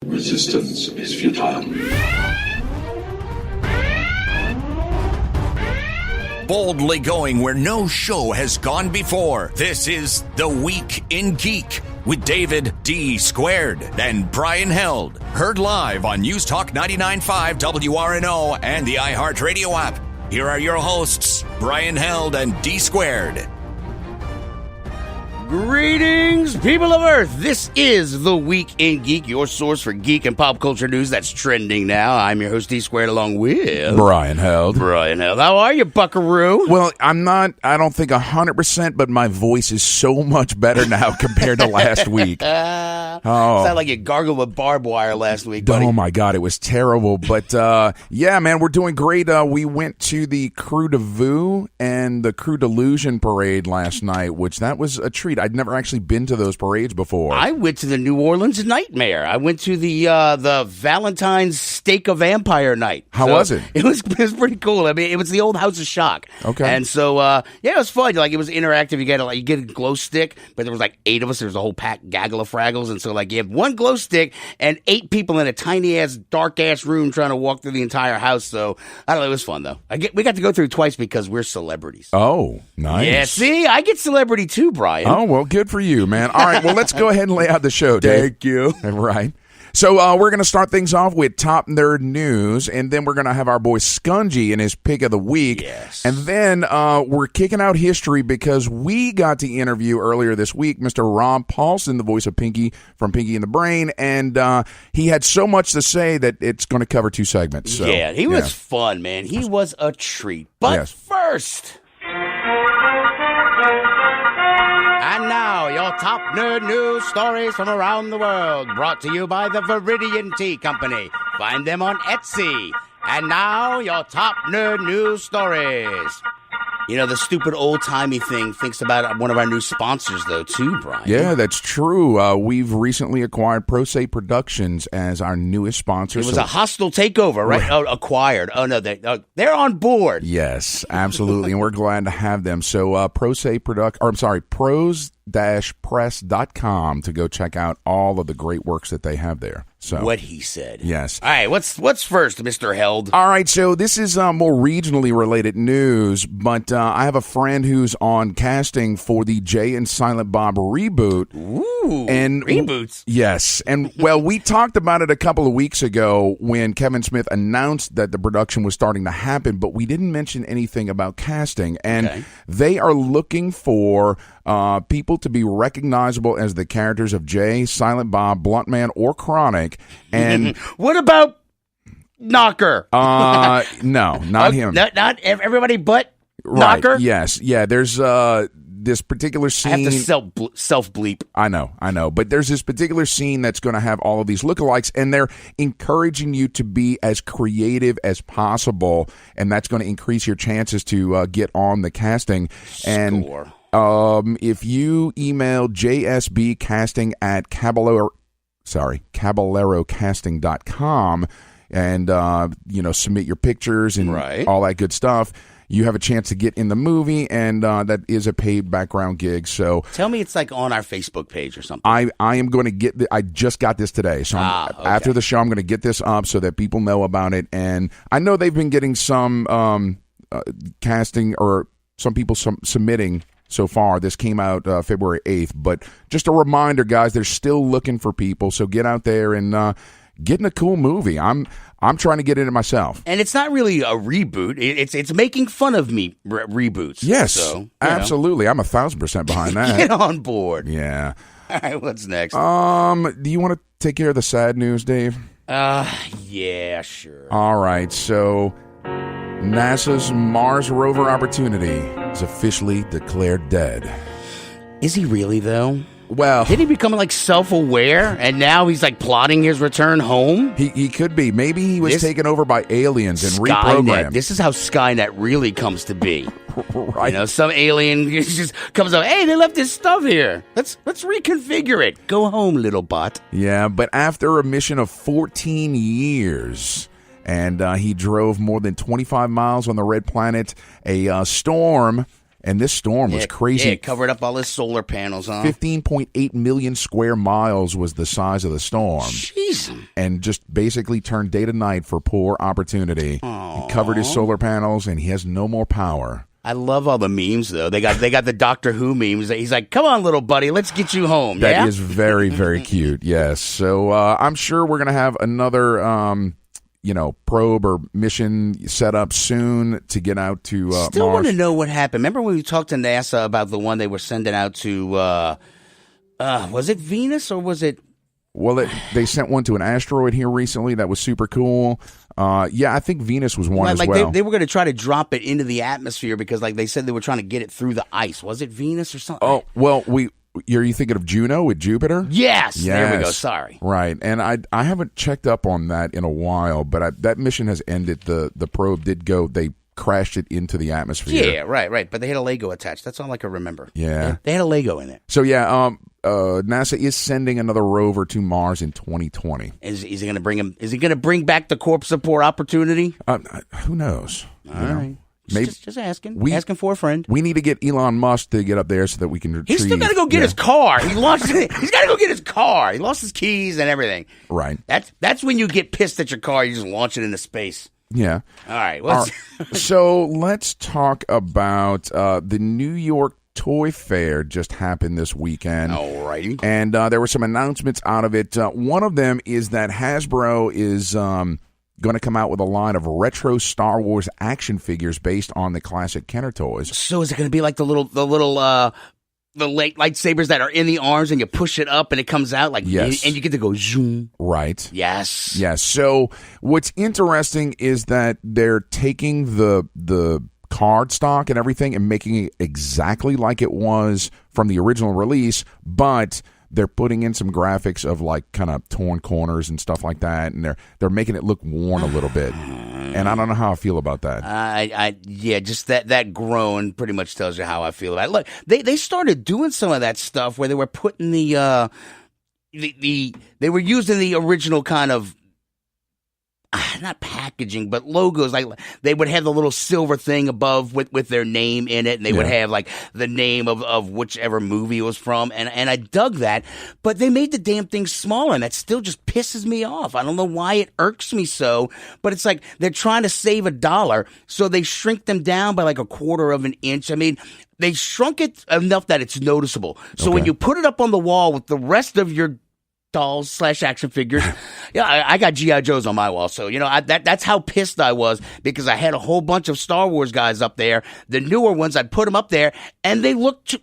Resistance is futile. Boldly going where no show has gone before. This is The Week in Geek with David D. Squared and Brian Held. Heard live on News Talk 99.5 WRNO and the iHeartRadio app. Here are your hosts, Brian Held and D. Squared. Greetings, people of Earth. This is The Week in Geek, your source for geek and pop culture news that's trending now. I'm your host, D Squared, along with Brian Held. How are you, buckaroo? Well, I don't think 100%, but my voice is so much better now compared to last week. Sounded like you gargled with barbed wire last week, buddy. Oh, my God, it was terrible. But, yeah, man, we're doing great. We went to the Crew de Vue and the Crew Delusion parade last night, which that was a treat. I'd never actually been to those parades before. I went to the New Orleans Nightmare. I went to the Valentine's Steak of Vampire night. How was it? It was pretty cool. I mean, it was the old House of Shock. Okay. And so, yeah, it was fun. Like, it was interactive. You get a glow stick, but there was like 8 of us. There was a whole gaggle of Fraggles. And so, like, you have one glow stick and 8 people in a tiny-ass, dark-ass room trying to walk through the entire house. So, I don't know. It was fun, though. We got to go through it twice because we're celebrities. Oh, nice. Yeah, see? I get celebrity, too, Brian. Oh, well, good for you, man. All right, well, let's go ahead and lay out the show, Dave. Thank you. Right. So we're going to start things off with Top Nerd News, and then we're going to have our boy Skungy in his pick of the week. Yes. And then we're kicking out history because we got to interview earlier this week Mr. Rob Paulsen, the voice of Pinky from Pinky and the Brain, and he had so much to say that it's going to cover 2 segments. So, yeah, he was fun, man. He was a treat. But first... And now, your top nerd news stories from around the world, brought to you by the Viridian Tea Company. Find them on Etsy. And now, your top nerd news stories. You know, the stupid old-timey thing thinks about one of our new sponsors, though, too, Brian. Yeah, that's true. We've recently acquired Pro Se Productions as our newest sponsor. It was a hostile takeover, right? Oh, acquired. Oh, no, they're on board. Yes, absolutely, and we're glad to have them. So, pros-press.com to go check out all of the great works that they have there. So what he said. Yes. All right, what's first, Mr. Held? All right, so this is more regionally related news, but I have a friend who's on casting for the Jay and Silent Bob reboot. Ooh, and reboots. Yes, and well, we talked about it a couple of weeks ago when Kevin Smith announced that the production was starting to happen, but we didn't mention anything about casting, and they are looking for people to be recognizable as the characters of Jay, Silent Bob, Blunt Man, or Chronic. And what about Knocker? No, not him. Not everybody but Knocker? Right, yes. Yeah, there's this particular scene. I have to self-bleep. I know. But there's this particular scene that's going to have all of these lookalikes, and they're encouraging you to be as creative as possible, and that's going to increase your chances to get on the casting. And if you email jsbcasting at caballerocasting.com and submit your pictures and all that good stuff, you have a chance to get in the movie, and that is a paid background gig. So tell me it's like on our Facebook page or something. I am going to get I just got this today, so after the show I'm going to get this up so that people know about it. And I know they've been getting some casting or some people submitting so far. This came out February 8th, but just a reminder, guys, they're still looking for people, so get out there and get in a cool movie. I'm trying to get in it myself. And it's not really a reboot. It's making fun of me reboots. Yes, so, absolutely. I'm 1,000% behind that. Get on board. Yeah. All right, what's next? Do you want to take care of the sad news, Dave? Yeah, sure. All right, so NASA's Mars Rover Opportunity is officially declared dead. Is he really, though? Well, did he become like self-aware and now he's like plotting his return home? He could be. Maybe he was taken over by aliens and reprogrammed. This is how Skynet really comes to be. Right. You know, some alien just comes up, hey, they left this stuff here. Let's reconfigure it. Go home, little bot. Yeah, but after a mission of 14 years, and he drove more than 25 miles on the Red Planet, a storm And this storm was crazy. Yeah, it covered up all his solar panels, huh? 15.8 million square miles was the size of the storm. Jeez. And just basically turned day to night for poor Opportunity. Aww. He covered his solar panels, and he has no more power. I love all the memes, though. They got the Doctor Who memes. He's like, come on, little buddy, let's get you home. That is very, very cute, yes. So I'm sure we're going to have another... probe or mission set up soon to get out to Mars. Still want to know what happened. Remember when we talked to NASA about the one they were sending out to, was it Venus or was it? Well, they sent one to an asteroid here recently that was super cool. I think Venus was one as well. They were going to try to drop it into the atmosphere because they said they were trying to get it through the ice. Was it Venus or something? Oh, well, Are you thinking of Juno with Jupiter? Yes. There we go. Sorry. Right. And I haven't checked up on that in a while, but that mission has ended. The probe did go. They crashed it into the atmosphere. Yeah, right. But they had a Lego attached. That's all I can remember. Yeah. They had a Lego in it. So, NASA is sending another rover to Mars in 2020. Is he going to bring him? Is he going to bring back the corpse of poor Opportunity? Who knows? All right. Maybe, just asking. Asking for a friend. We need to get Elon Musk to get up there so that we can retrieve. He's still got to go get his car. He lost it. He's got to go get his car. He lost his keys and everything. Right. That's when you get pissed at your car. You just launch it into space. Yeah. All right. So let's talk about the New York Toy Fair just happened this weekend. All righty. And there were some announcements out of it. One of them is that Hasbro is going to come out with a line of retro Star Wars action figures based on the classic Kenner toys. So is it going to be like the little lightsabers that are in the arms and you push it up and it comes out yes. And you get to go zoom. Right. Yes. Yes. So what's interesting is that they're taking the card stock and everything and making it exactly like it was from the original release, but they're putting in some graphics of kind of torn corners and stuff like that, and they're making it look worn a little bit. And I don't know how I feel about that. Just that groan pretty much tells you how I feel about it. Look, they started doing some of that stuff where they were putting they were using the original kind of not packaging, but logos. Like they would have the little silver thing above with their name in it, and they would have the name of whichever movie it was from. And I dug that, but they made the damn thing smaller, and that still just pisses me off. I don't know why it irks me so, but it's like they're trying to save $1, so they shrink them down by 1/4 of an inch. I mean, they shrunk it enough that it's noticeable. So when you put it up on the wall with the rest of your dolls / action figures. I got G.I. Joes on my wall. So, that's how pissed I was because I had a whole bunch of Star Wars guys up there. The newer ones, I'd put them up there and they looked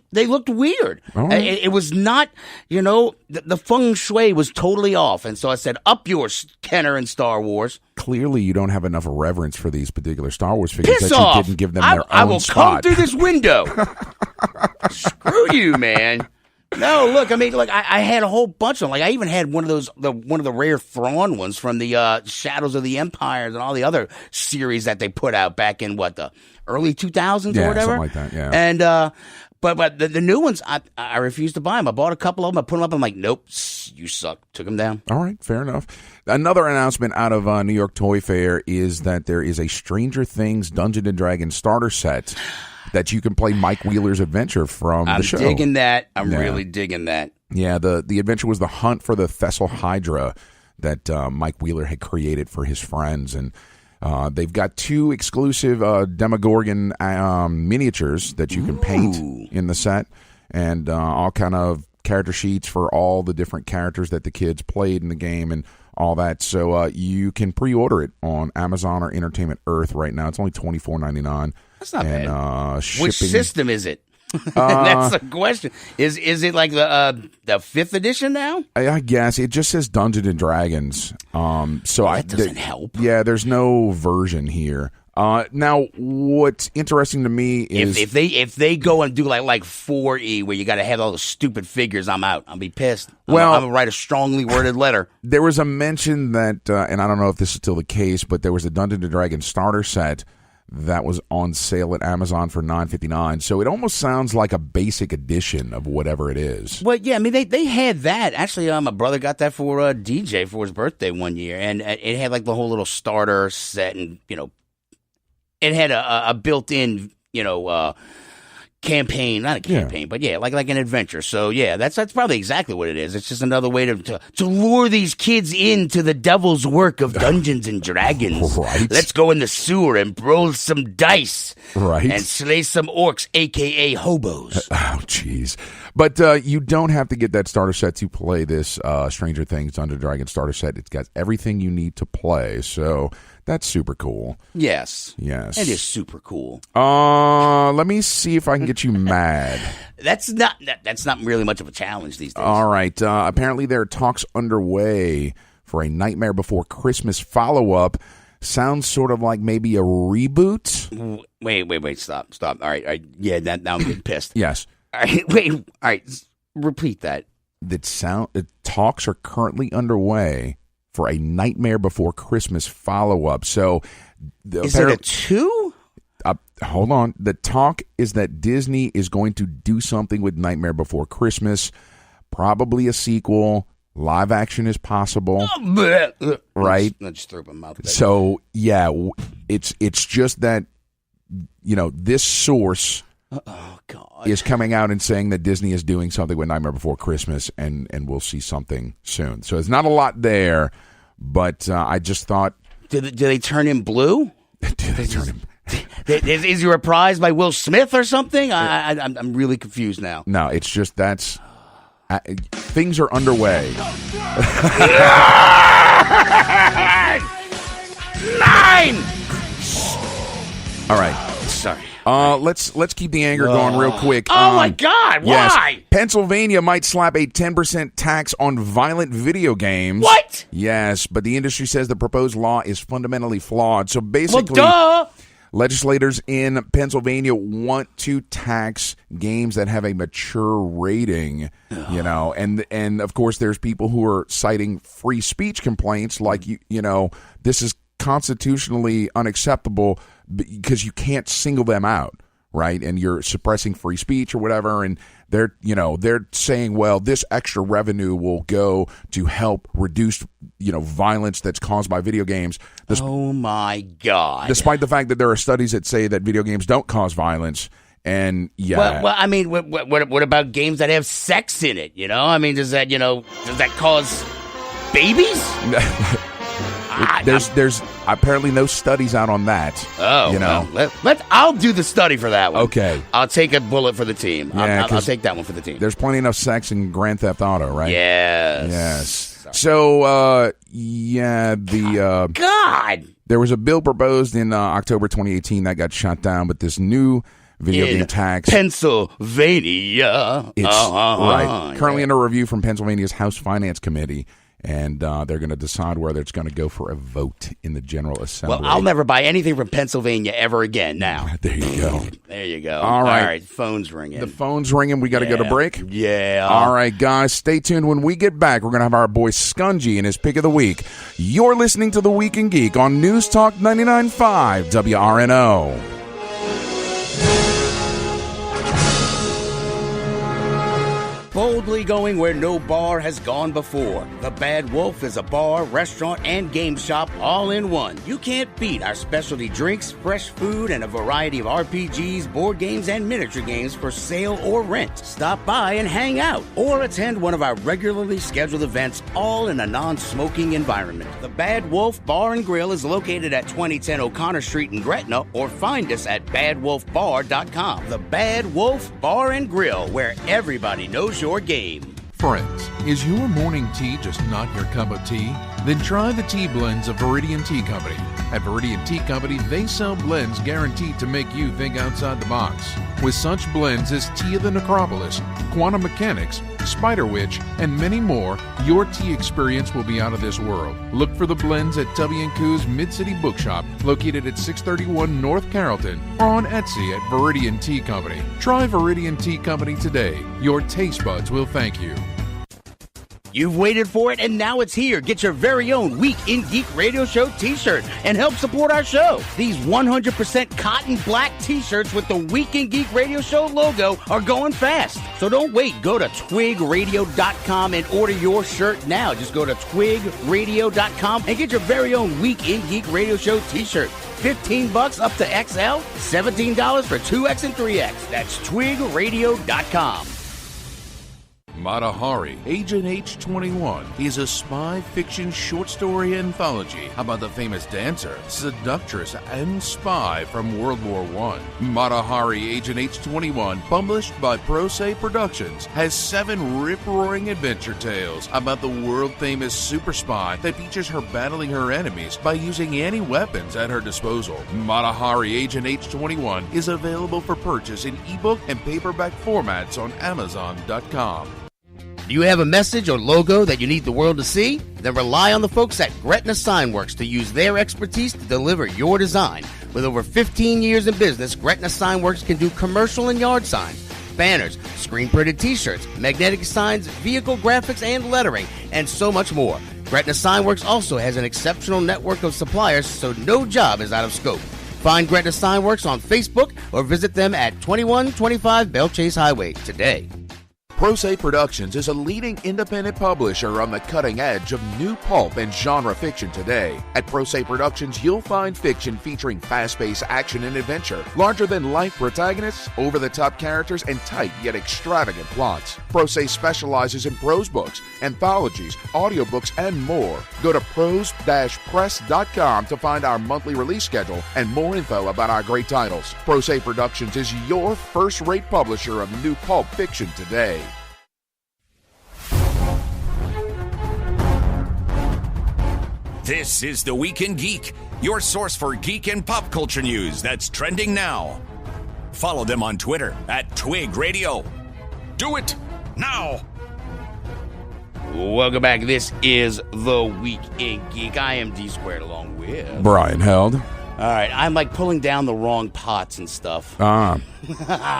weird. Right. It was not, the feng shui was totally off. And so I said, up yours, Kenner and Star Wars. Clearly you don't have enough reverence for these particular Star Wars figures. Piss that off. You didn't give them their I own will spot. come through this window. Screw you, man. No, look, I had a whole bunch of them. I even had one of the rare Thrawn ones from the Shadows of the Empires and all the other series that they put out back in the early 2000s or whatever. Something like that, yeah. And but the new ones, I refused to buy them. I bought a couple of them. I put them up. I'm like, nope, you suck. Took them down. All right, fair enough. Another announcement out of New York Toy Fair is that there is a Stranger Things Dungeons & Dragons starter set that you can play Mike Wheeler's adventure from the show. I'm digging that. I'm really digging that. Yeah, the adventure was the hunt for the Thessal Hydra that Mike Wheeler had created for his friends. And they've got 2 exclusive Demogorgon miniatures that you can paint in the set. And all kind of character sheets for all the different characters that the kids played in the game and all that. So you can pre-order it on Amazon or Entertainment Earth right now. It's only $24.99. That's not bad. Shipping, which system is it? That's the question. Is it like the 5th edition now? I guess it just says Dungeons and Dragons. So that doesn't help. Yeah, there's no version here. Now, what's interesting to me is if they go and do like 4E where you got to have all the stupid figures, I'm out. I'll be pissed. I'm gonna write a strongly worded letter. There was a mention that, and I don't know if this is still the case, but there was a Dungeons and Dragons starter set that was on sale at Amazon for $9.59. So it almost sounds like a basic edition of whatever it is. Well, yeah, they had that. Actually, my brother got that for DJ for his birthday one year, and it had the whole little starter set, and it had a built-in campaign, not a campaign, but like an adventure. So yeah, that's probably exactly what it is. It's just another way to lure these kids into the devil's work of Dungeons and Dragons. Right. Let's go in the sewer and roll some dice. Right. And slay some orcs, aka hobos. Oh, jeez. But you don't have to get that starter set to play this Stranger Things Dungeons & Dragons starter set. It's got everything you need to play, so that's super cool. Yes. Yes. It is super cool. Let me see if I can get you mad. That's not really much of a challenge these days. All right. Apparently there are talks underway for a Nightmare Before Christmas follow-up. Sounds sort of like maybe a reboot. Wait, stop. All right. Yeah, now I'm getting pissed. Yes. All right, repeat that. The talks are currently underway for a Nightmare Before Christmas follow-up. So, is it a 2? Hold on. The talk is that Disney is going to do something with Nightmare Before Christmas, probably a sequel. Live action is possible, right? I just threw up my mouth. So, yeah, it's just that, this source is coming out and saying that Disney is doing something with Nightmare Before Christmas, and we'll see something soon. So there's not a lot there, but I just thought... Do they turn him blue? Do they turn him... Is he reprised by Will Smith or something? I'm really confused now. No, it's just things are underway. 9! All right. Sorry. Let's keep the anger going real quick. Oh my God! Why? Yes, Pennsylvania might slap a 10% tax on violent video games. What? Yes, but the industry says the proposed law is fundamentally flawed. So basically, well, duh. Legislators in Pennsylvania want to tax games that have a mature rating, and of course there's people who are citing free speech complaints like this is constitutionally unacceptable because you can't single them out, right? And you're suppressing free speech or whatever, and they're saying, well, this extra revenue will go to help reduce violence that's caused by video games. Oh my God! Despite the fact that there are studies that say that video games don't cause violence, and well, I mean, what about games that have sex in it? I mean, does that cause babies? There's apparently no studies out on that. Oh, I'll do the study for that one. Okay, I'll take a bullet for the team. Yeah, I'll take that one for the team. There's plenty enough sex in Grand Theft Auto, right? Yes. So, God. There was a bill proposed in October 2018 that got shot down, but this new video game tax, Pennsylvania. It's right. Currently under review from Pennsylvania's House Finance Committee. And they're going to decide whether it's going to go for a vote in the General Assembly. Well, I'll never buy anything from Pennsylvania ever again now. There you go. There you go. All right. Phone's ringing. The phone's ringing. We got to go to break? Yeah. All right, guys. Stay tuned. When we get back, we're going to have our boy Skungy in his pick of the week. You're listening to The Week in Geek on News Talk 99.5 WRNO. Boldly going where no bar has gone before. The Bad Wolf is a bar, restaurant, and game shop all in one. You can't beat our specialty drinks, fresh food, and a variety of RPGs, board games, and miniature games for sale or rent. Stop by and hang out, or attend one of our regularly scheduled events, all in a non-smoking environment. The Bad Wolf Bar and Grill is located at 2010 O'Connor Street in Gretna, or find us at badwolfbar.com. The Bad Wolf Bar and Grill, where everybody knows your game. Friends, is your morning tea just not your cup of tea? Then try the tea blends of Viridian Tea Company. At Viridian Tea Company, they sell blends guaranteed to make you think outside the box. With such blends as Tea of the Necropolis, Quantum Mechanics, Spider Witch, and many more, your tea experience will be out of this world. Look for the blends at Tubby & Coo's Mid-City Bookshop, located at 631 North Carrollton, or on Etsy at Viridian Tea Company. Try Viridian Tea Company today. Your taste buds will thank you. You've waited for it, and now it's here. Get your very own Week in Geek Radio Show t-shirt and help support our show. These 100% cotton black t-shirts with the Week in Geek Radio Show logo are going fast. So don't wait. Go to twigradio.com and order your shirt now. Just go to twigradio.com and get your very own Week in Geek Radio Show t-shirt. $15 up to XL, $17 for 2X and 3X. That's twigradio.com. Mata Hari, Agent H-21 is a spy fiction short story anthology about the famous dancer, seductress, and spy from World War I. Mata Hari, Agent H-21, published by Pro Se Productions, has 7 rip-roaring adventure tales about the world-famous super spy that features her battling her enemies by using any weapons at her disposal. Mata Hari, Agent H-21 is available for purchase in ebook and paperback formats on Amazon.com. Do you have a message or logo that you need the world to see? Then rely on the folks at Gretna Signworks to use their expertise to deliver your design. With over 15 years in business, Gretna Signworks can do commercial and yard signs, banners, screen-printed t-shirts, magnetic signs, vehicle graphics and lettering, and so much more. Gretna Signworks also has an exceptional network of suppliers, so no job is out of scope. Find Gretna Signworks on Facebook or visit them at 2125 Bell Chase Highway today. Pro Se Productions is a leading independent publisher on the cutting edge of new pulp and genre fiction today. At Pro Se Productions, you'll find fiction featuring fast-paced action and adventure, larger-than-life protagonists, over-the-top characters, and tight yet extravagant plots. Pro Se specializes in prose books, anthologies, audiobooks, and more. Go to prose-press.com to find our monthly release schedule and more info about our great titles. Pro Se Productions is your first-rate publisher of new pulp fiction today. This is The Week in Geek, your source for geek and pop culture news that's trending now. Follow them on Twitter at TWIG Radio. Do it now! Welcome back. This is The Week in Geek. I am D Squared along with Brian Held. All right, I'm like pulling down the wrong pots and stuff.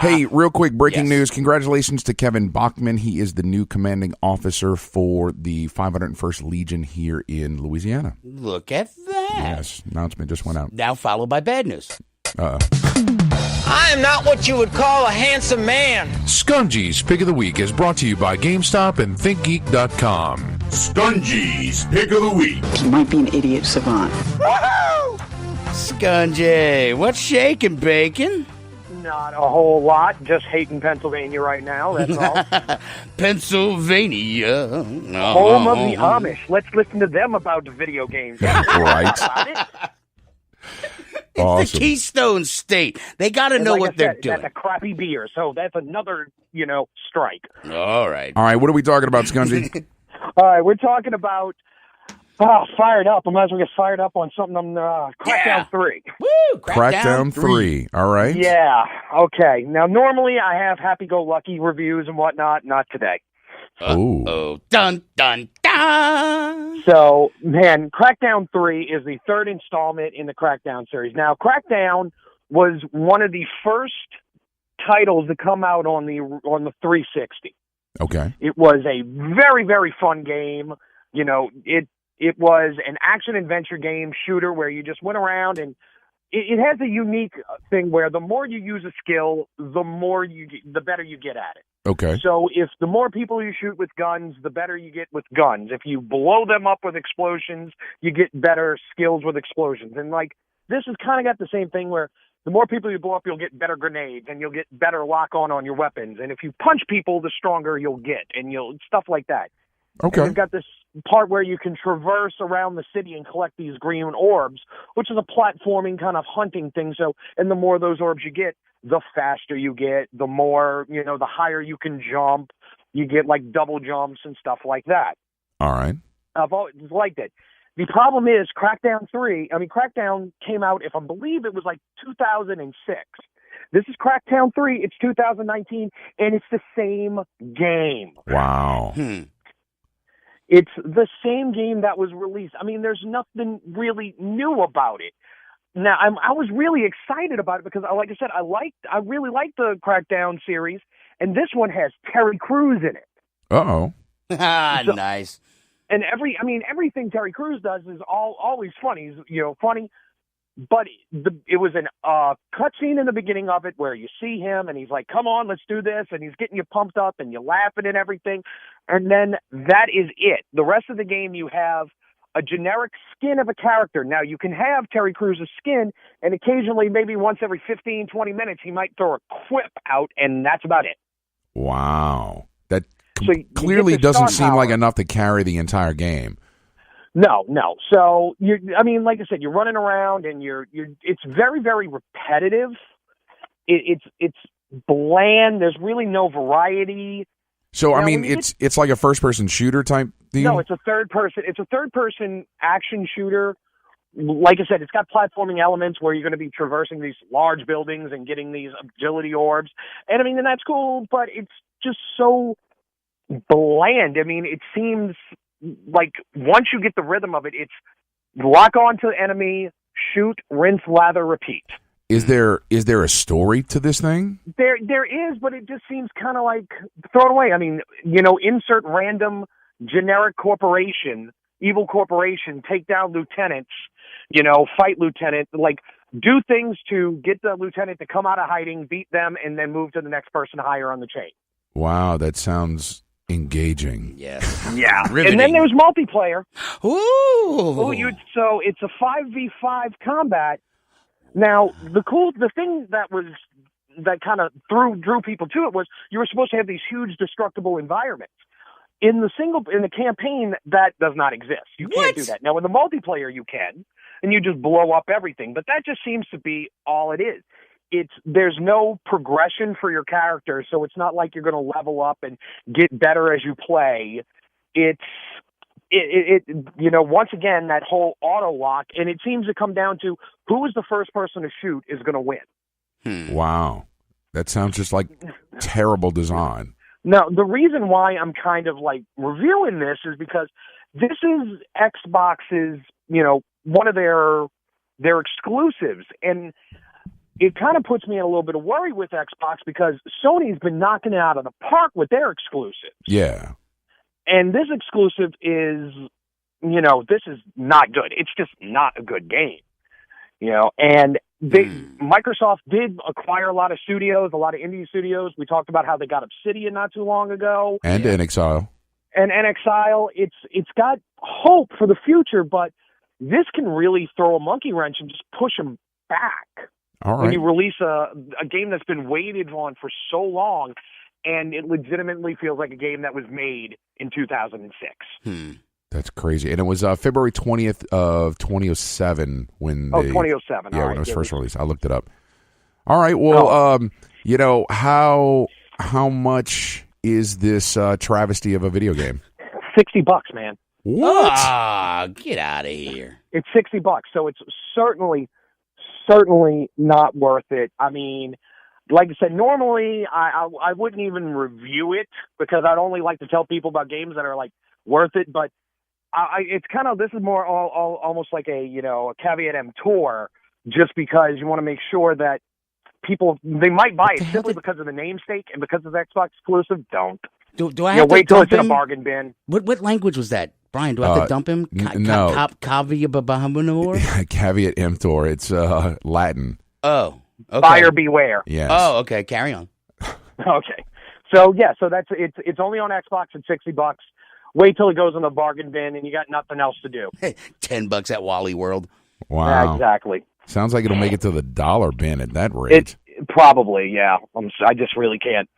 Hey, real quick, breaking news. Congratulations to Kevin Bachman. He is the new commanding officer for the 501st Legion here in Louisiana. Look at that. Yes, announcement just went out. Now followed by bad news. I am not what you would call a handsome man. Skungy's Pick of the Week is brought to you by GameStop and ThinkGeek.com. Skungy's Pick of the Week. He might be an idiot savant. Woohoo! Skungy, what's shaking, bacon? Not a whole lot. Just hating Pennsylvania right now, that's all. Pennsylvania. Home of the Amish. Let's listen to them about the video games. Right. It's Awesome. the Keystone State. They got to know like what I they're said, doing. That's a crappy beer, so that's another, strike. All right. All right, what are we talking about, Skungy? All right, we're talking about fired up. I might as well get fired up on something on Crackdown 3. Woo! Crackdown 3. All right. Yeah, okay. Now, normally I have happy-go-lucky reviews and whatnot. Not today. Uh-oh. Dun, dun, dun! So, man, Crackdown 3 is the third installment in the Crackdown series. Now, Crackdown was one of the first titles to come out on the 360. Okay. It was a very, very fun game. It was an action-adventure game shooter where you just went around, and it has a unique thing where the more you use a skill, the better you get at it. Okay. So if the more people you shoot with guns, the better you get with guns. If you blow them up with explosions, you get better skills with explosions. And this has kind of got the same thing where the more people you blow up, you'll get better grenades and you'll get better lock-on your weapons. And if you punch people, the stronger you'll get, and stuff like that. Okay. And you've got this part where you can traverse around the city and collect these green orbs, which is a platforming kind of hunting thing. So, and the more of those orbs you get, the faster you get, the more, the higher you can jump. You get double jumps and stuff like that. All right. I've always liked it. The problem is Crackdown 3, Crackdown came out, I believe it was 2006. This is Crackdown 3, it's 2019, and it's the same game. Wow. It's the same game that was released. There's nothing really new about it. Now, I was really excited about it because, like I said, I really liked the Crackdown series, and this one has Terry Crews in it. Uh-oh. Nice. And everything Terry Crews does is always funny. He's, funny. But it was a cutscene in the beginning of it where you see him and he's like, come on, let's do this. And he's getting you pumped up and you're laughing and everything. And then that is it. The rest of the game, you have a generic skin of a character. Now, you can have Terry Crews' skin, and occasionally, maybe once every 15, 20 minutes, he might throw a quip out, and that's about it. Wow. That clearly doesn't seem like enough to carry the entire game. No. So like I said, you're running around and it's very, very repetitive. It's bland. There's really no variety. So it's like a first person shooter type thing? No, it's a third person action shooter. Like I said, it's got platforming elements where you're going to be traversing these large buildings and getting these agility orbs. And and that's cool, but it's just so bland. It seems like once you get the rhythm of it, it's lock on to the enemy, shoot, rinse, lather, repeat. Is there a story to this thing? There is, but it just seems kind of like throw it away. Insert random generic corporation, evil corporation, take down lieutenants, fight lieutenant, like do things to get the lieutenant to come out of hiding, beat them, and then move to the next person higher on the chain. Wow, that sounds engaging. Yes. Yeah. Riveting. And then there's multiplayer. Ooh. So it's a 5v5 combat. Now, the thing that kind of drew people to it was you were supposed to have these huge destructible environments. In the campaign, that does not exist. You can't do that. Now, in the multiplayer, you can, and you just blow up everything. But that just seems to be all it is. There's no progression for your character, so it's not like you're going to level up and get better as you play. Once again, that whole auto lock, and it seems to come down to who is the first person to shoot is going to win. Wow. That sounds just like terrible design. Now, the reason why I'm kind of like reviewing this is because this is Xbox's, one of their exclusives. And it kind of puts me in a little bit of worry with Xbox because Sony's been knocking it out of the park with their exclusives. Yeah. And this exclusive is, this is not good. It's just not a good game, and Microsoft did acquire a lot of studios, a lot of indie studios. We talked about how they got Obsidian not too long ago. And NXile. It's got hope for the future, but this can really throw a monkey wrench and just push them back. All right. When you release a game that's been waited on for so long, and it legitimately feels like a game that was made in 2006. That's crazy. And it was February 20th of 2007 when 2007. Yeah, when it was first released. I looked it up. All right. Well, how much is this travesty of a video game? $60, man. What? Ah, get out of here. It's $60, so it's certainly not worth it. Like I said, normally I wouldn't even review it because I'd only like to tell people about games that are like worth it. But it's kind of, this is more almost like a caveat emptor, just because you want to make sure that people, they might buy it simply because of the namesake and because it's Xbox exclusive. Don't. Do I have to wait till dump it's in him? a bargain bin? What language was that, Brian? Do I have to dump him? No. Caveat emptor. It's Latin. Oh. Okay. Buyer beware. Yes. Oh, okay. Carry on. Okay. So that's it's only on Xbox at $60. Wait till it goes in the bargain bin and you got nothing else to do. $10 at Wally World. Wow. Yeah, exactly. Sounds like it'll make it to the dollar bin at that rate. Probably, yeah. I just really can't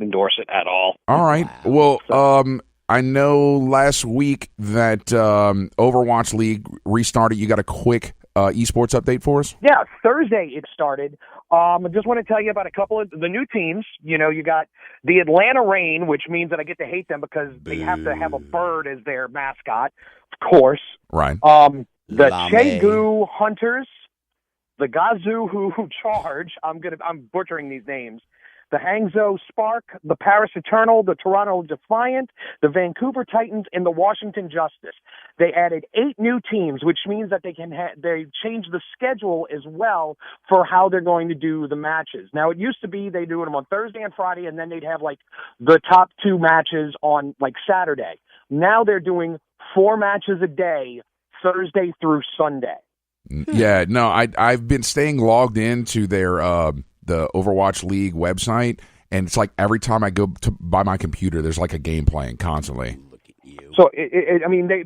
endorse it at all. All right. Wow. Well, I know last week that Overwatch League restarted. You got a quick esports update for us? Yeah, Thursday it started. I just want to tell you about a couple of the new teams. You got the Atlanta Reign, which means that I get to hate them because they have to have a bird as their mascot, of course. Right. The Chegu Hunters, the Gazu Charge. I'm butchering these names. the Hangzhou Spark, the Paris Eternal, the Toronto Defiant, the Vancouver Titans, and the Washington Justice. They added 8 new teams, which means that they changed the schedule as well for how they're going to do the matches. Now, it used to be they do them on Thursday and Friday, and then they'd have like the top 2 matches on like Saturday. Now they're doing 4 matches a day, Thursday through Sunday. Yeah, no, I've been staying logged into their the Overwatch League website, and it's like every time I go to buy my computer, there's like a game playing constantly. So,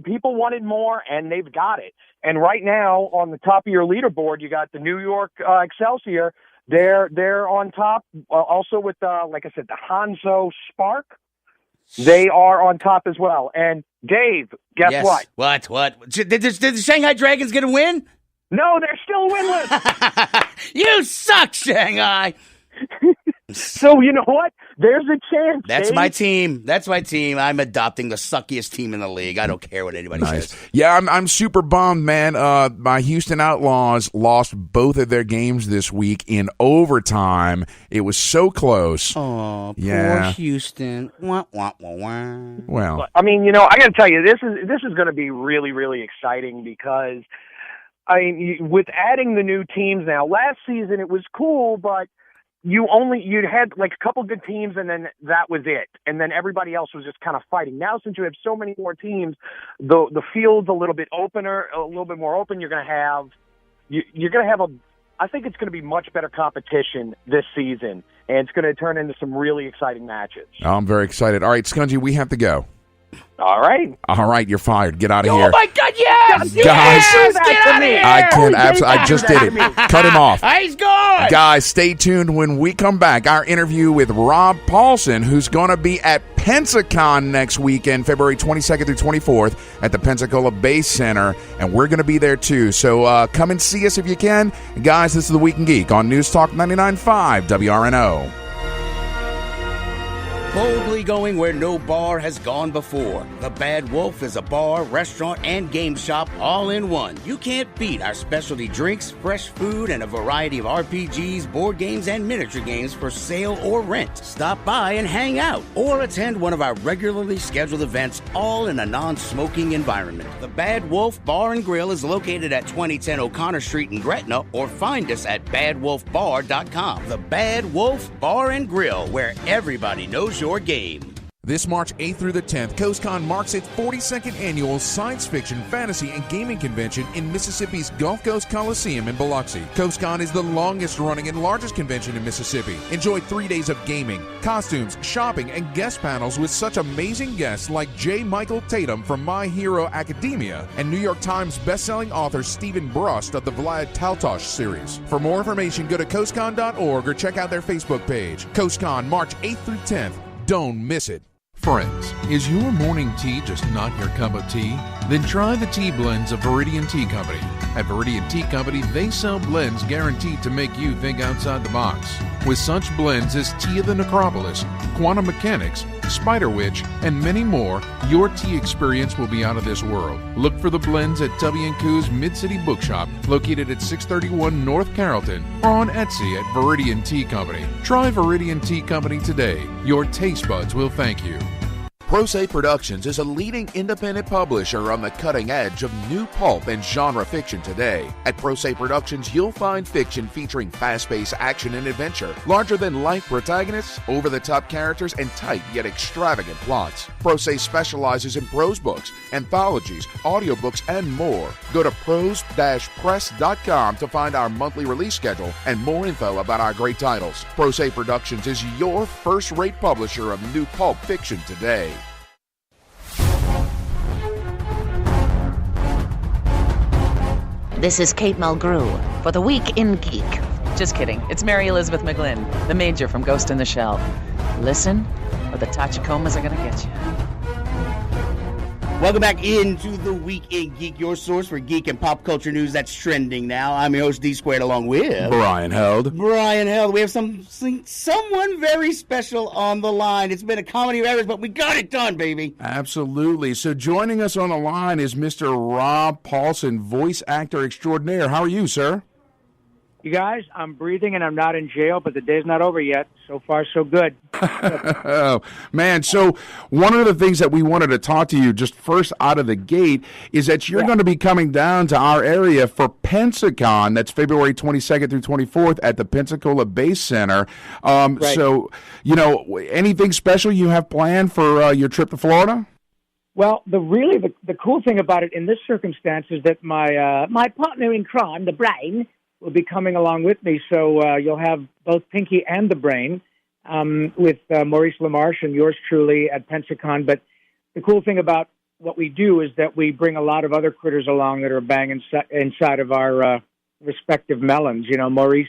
people wanted more, and they've got it. And right now, on the top of your leaderboard, you got the New York Excelsior. They're on top, also with, like I said, the Hangzhou Spark. They are on top as well. And Dave, guess what? What? Did the Shanghai Dragons get a win? No, they're still winless. You suck, Shanghai. So you know what? There's a chance. That's Dave. my team. I'm adopting the suckiest team in the league. I don't care what anybody says. Yeah, I'm super bummed, man. My Houston Outlaws lost both of their games this week in overtime. It was so close. Oh, poor Houston. Wah, wah, wah, wah. Well, I mean, I got to tell you, this is going to be really, really exciting because, with adding the new teams now, last season it was cool, but you had like a couple good teams, and then that was it. And then everybody else was just kind of fighting. Now, since you have so many more teams, the field's a little bit opener, a little bit more open. You're going to have I think it's going to be much better competition this season, and it's going to turn into some really exciting matches. I'm very excited. All right, Skungy, we have to go. All right, you're fired. Get out of here. Oh my God, yes! Guys, Get out of here! I can't. I just did it. Cut him off. He's gone. Guys, stay tuned when we come back. Our interview with Rob Paulsen, who's going to be at Pensacon next weekend, February 22nd through 24th at the Pensacola Bay Center, and we're going to be there too. So come and see us if you can. Guys, this is The Week in Geek on News Talk 99.5 WRNO. Boldly going where no bar has gone before. The Bad Wolf is a bar, restaurant, and game shop all in one. You can't beat our specialty drinks, fresh food, and a variety of RPGs, board games, and miniature games for sale or rent. Stop by and hang out, or attend one of our regularly scheduled events, all in a non-smoking environment. The Bad Wolf Bar and Grill is located at 2010 O'Connor Street in Gretna, or find us at badwolfbar.com. The Bad Wolf Bar and Grill, where everybody knows your game. This March 8th through the 10th, CoastCon marks its 42nd annual science fiction, fantasy, and gaming convention in Mississippi's Gulf Coast Coliseum in Biloxi. CoastCon is the longest running and largest convention in Mississippi. Enjoy 3 days of gaming, costumes, shopping, and guest panels with such amazing guests like J. Michael Tatum from My Hero Academia and New York Times bestselling author Stephen Brust of the Vlad Taltosh series. For more information, go to coastcon.org or check out their Facebook page. CoastCon, March 8th through 10th. Don't miss it. Friends, is your morning tea just not your cup of tea? Then try the tea blends of Viridian Tea Company. At Viridian Tea Company, they sell blends guaranteed to make you think outside the box. With such blends as Tea of the Necropolis, Quantum Mechanics, Spider Witch, and many more, your tea experience will be out of this world. Look for the blends at Tubby & Coo's Mid-City Bookshop, located at 631 North Carrollton, or on Etsy at Viridian Tea Company. Try Viridian Tea Company today. Your taste buds will thank you. ProSe Productions is a leading independent publisher on the cutting edge of new pulp and genre fiction today. At ProSe Productions, you'll find fiction featuring fast-paced action and adventure, larger-than-life protagonists, over-the-top characters, and tight yet extravagant plots. ProSe specializes in prose books, anthologies, audiobooks, and more. Go to prose-press.com to find our monthly release schedule and more info about our great titles. ProSe Productions is your first-rate publisher of new pulp fiction today. This is Kate Mulgrew for The Week in Geek. Just kidding. It's Mary Elizabeth McGlynn, the Major from Ghost in the Shell. Listen, or the Tachicomas are going to get you. Welcome back into The Week in Geek, your source for geek and pop culture news that's trending now. I'm your host, D Squared, along with Brian Held. We have someone very special on the line. It's been a comedy of errors, but we got it done, baby. Absolutely. So joining us on the line is Mr. Rob Paulsen, voice actor extraordinaire. How are you, sir? You guys, I'm breathing and I'm not in jail, but the day's not over yet. So far, so good. Oh, man. So one of the things that we wanted to talk to you just first out of the gate is that you're going to be coming down to our area for Pensacon. That's February 22nd through 24th at the Pensacola Bay Center. Right. So, anything special you have planned for your trip to Florida? Well, the cool thing about it in this circumstance is that my partner in crime, the Brain, will be coming along with me. So you'll have both Pinky and the Brain with Maurice LaMarche and yours truly at Pensacon. But the cool thing about what we do is that we bring a lot of other critters along that are banging inside of our respective melons. Maurice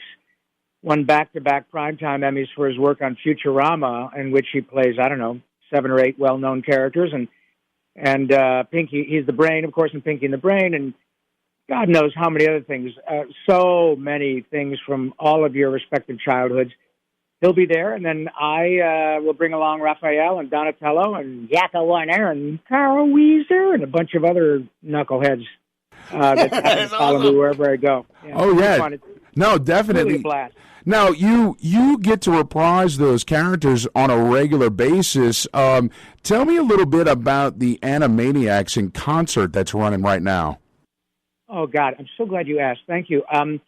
won back-to-back primetime Emmys for his work on Futurama, in which he plays, 7 or 8 well-known characters. And Pinky, he's the Brain, of course, and Pinky and the Brain, and God knows how many other things, so many things from all of your respective childhoods. He'll be there, and then I will bring along Raphael and Donatello and Yakko Warner and Carl Weezer and a bunch of other knuckleheads that follow me wherever I go. Yeah, No, definitely. Really a blast. Now, you get to reprise those characters on a regular basis. Tell me a little bit about the Animaniacs in concert that's running right now. Oh, God, I'm so glad you asked. Thank you. And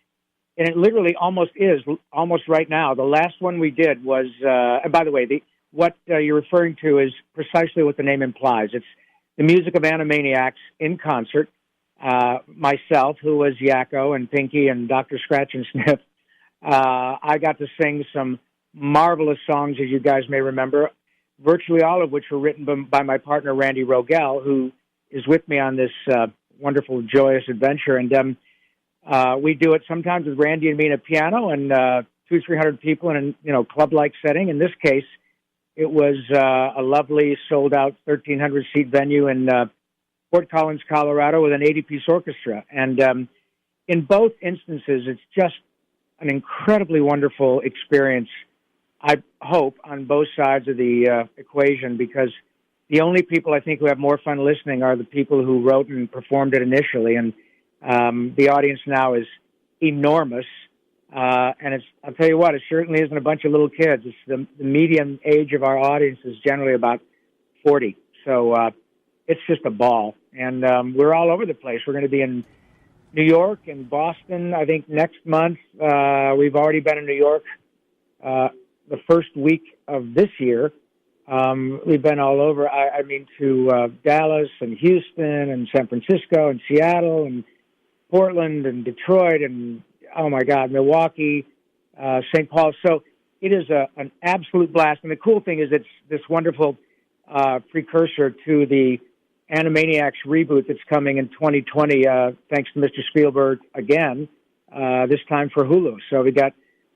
it literally almost right now. The last one we did was, and by the way, what you're referring to is precisely what the name implies. It's the music of Animaniacs in concert. Myself, who was Yakko and Pinky and Dr. Scratch and Sniff, I got to sing some marvelous songs, as you guys may remember, virtually all of which were written by my partner, Randy Rogel, who is with me on this wonderful, joyous adventure. And we do it sometimes with Randy and me in a piano and 200-300 people in a club-like setting. In this case, it was a lovely, sold-out 1,300-seat venue in Fort Collins, Colorado, with an 80-piece orchestra. And in both instances, it's just an incredibly wonderful experience, I hope, on both sides of the equation, because the only people I think who have more fun listening are the people who wrote and performed it initially. And the audience now is enormous. And I'll tell you what, it certainly isn't a bunch of little kids. It's the median age of our audience is generally about 40. So it's just a ball. And we're all over the place. We're going to be in New York and Boston, I think, next month. We've already been in New York the first week of this year. We've been all over, to Dallas and Houston and San Francisco and Seattle and Portland and Detroit and, oh, my God, Milwaukee, St. Paul. So it is an absolute blast. And the cool thing is it's this wonderful precursor to the Animaniacs reboot that's coming in 2020, thanks to Mr. Spielberg again, this time for Hulu. So we got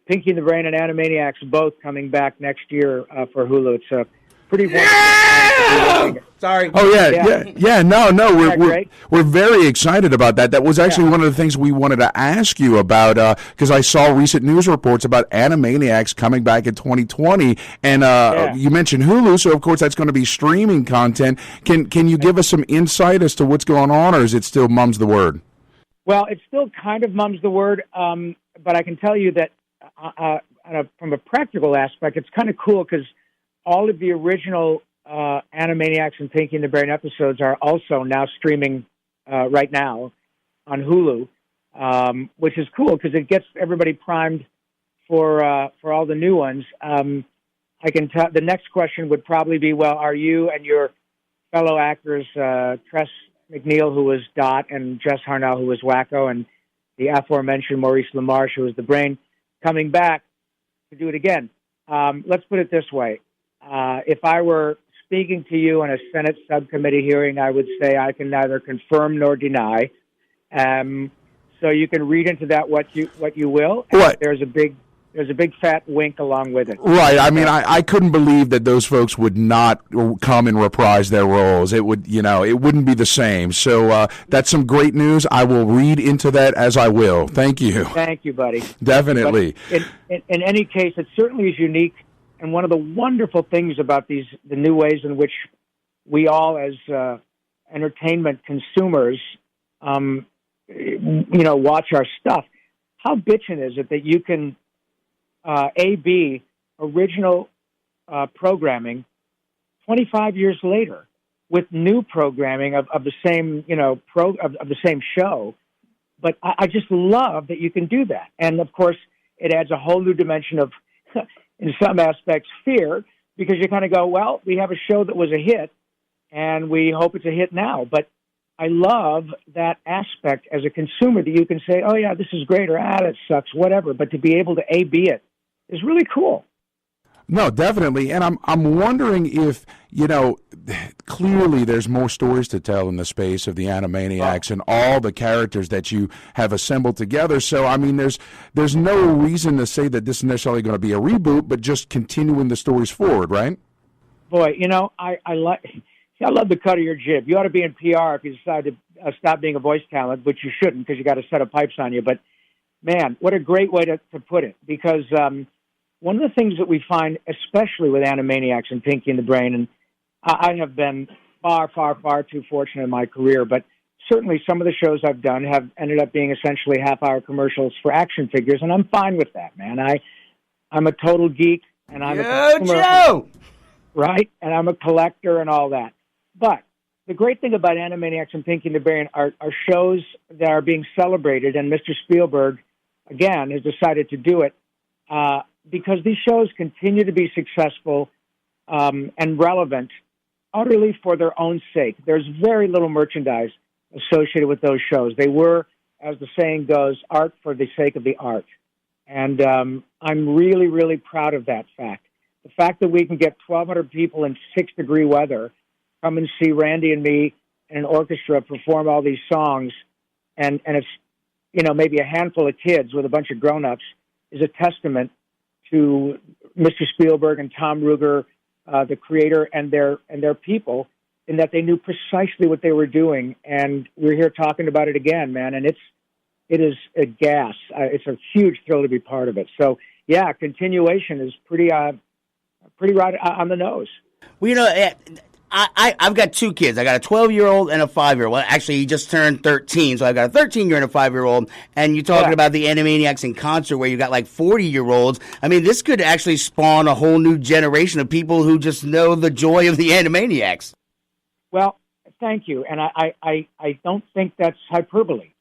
Pinky and the Brain and Animaniacs both coming back next year for Hulu. It's a pretty wonderful. Sorry. Oh yeah. No. We're very excited about that. That was actually one of the things we wanted to ask you about because I saw recent news reports about Animaniacs coming back in 2020, and you mentioned Hulu, so of course that's going to be streaming content. Can you give us some insight as to what's going on, or is it still mum's the word? Well, it's still kind of mum's the word, but I can tell you that from a practical aspect, it's kind of cool because all of the original Animaniacs and Pinky and the Brain episodes are also now streaming right now on Hulu, which is cool because it gets everybody primed for all the new ones. I can tell the next question would probably be, well, are you and your fellow actors, Tress McNeil, who was Dot, and Jess Harnell, who was Wacko, and the aforementioned Maurice LaMarche, who was the Brain, coming back to do it again? Let's put it this way. If I were speaking to you in a Senate subcommittee hearing, I would say I can neither confirm nor deny. So you can read into that what you will. What? There's a big fat wink along with it. Right. I mean, I couldn't believe that those folks would not come and reprise their roles. It would, it wouldn't be the same. So that's some great news. I will read into that as I will. Thank you. Thank you, buddy. Definitely. But in any case, it certainly is unique. And one of the wonderful things about the new ways in which we all, as entertainment consumers, watch our stuff. how bitchin' is it that you can A/B original programming 25 years later with new programming of the same, of the same show. But I just love that you can do that. And of course, it adds a whole new dimension of, in some aspects, fear, because you kind of go, well, we have a show that was a hit, and we hope it's a hit now. But I love that aspect as a consumer, that you can say, oh, yeah, this is great, or that sucks, whatever. But to be able to A/B it is really cool. No, definitely. And I'm wondering if, clearly there's more stories to tell in the space of the Animaniacs and all the characters that you have assembled together. So, I mean, there's no reason to say that this is necessarily going to be a reboot, but just continuing the stories forward, right? Boy, I love the cut of your jib. You ought to be in PR if you decide to stop being a voice talent, which you shouldn't, because you got a set of pipes on you. But, man, what a great way to put it, because one of the things that we find, especially with Animaniacs and Pinky and the Brain, and I have been far, far, far too fortunate in my career, but certainly some of the shows I've done have ended up being essentially half-hour commercials for action figures, and I'm fine with that, man. I'm a total geek, and I'm a consumer, right? And I'm a collector and all that. But the great thing about Animaniacs and Pinky and the Brain are shows that are being celebrated, and Mr. Spielberg, again, has decided to do it, because these shows continue to be successful and relevant utterly for their own sake. There's very little merchandise associated with those shows. They were, as the saying goes, art for the sake of the art. And I'm really, really proud of that fact. The fact that we can get 1,200 people in 6-degree weather come and see Randy and me and an orchestra perform all these songs, and it's, maybe a handful of kids with a bunch of grown-ups, is a testament to Mr. Spielberg and Tom Ruegger, the creator, and their people, in that they knew precisely what they were doing. And we're here talking about it again, man. And it is a gas. It's a huge thrill to be part of it. So yeah, continuation is pretty right on the nose. Well, I've got two kids. I got a 12-year-old and a 5-year-old. Well, actually, he just turned 13, so I've got a 13-year-old and a 5-year-old. And you're talking about the Animaniacs in concert, where you got like 40-year-olds. I mean, this could actually spawn a whole new generation of people who just know the joy of the Animaniacs. Well, thank you, and I don't think that's hyperbole,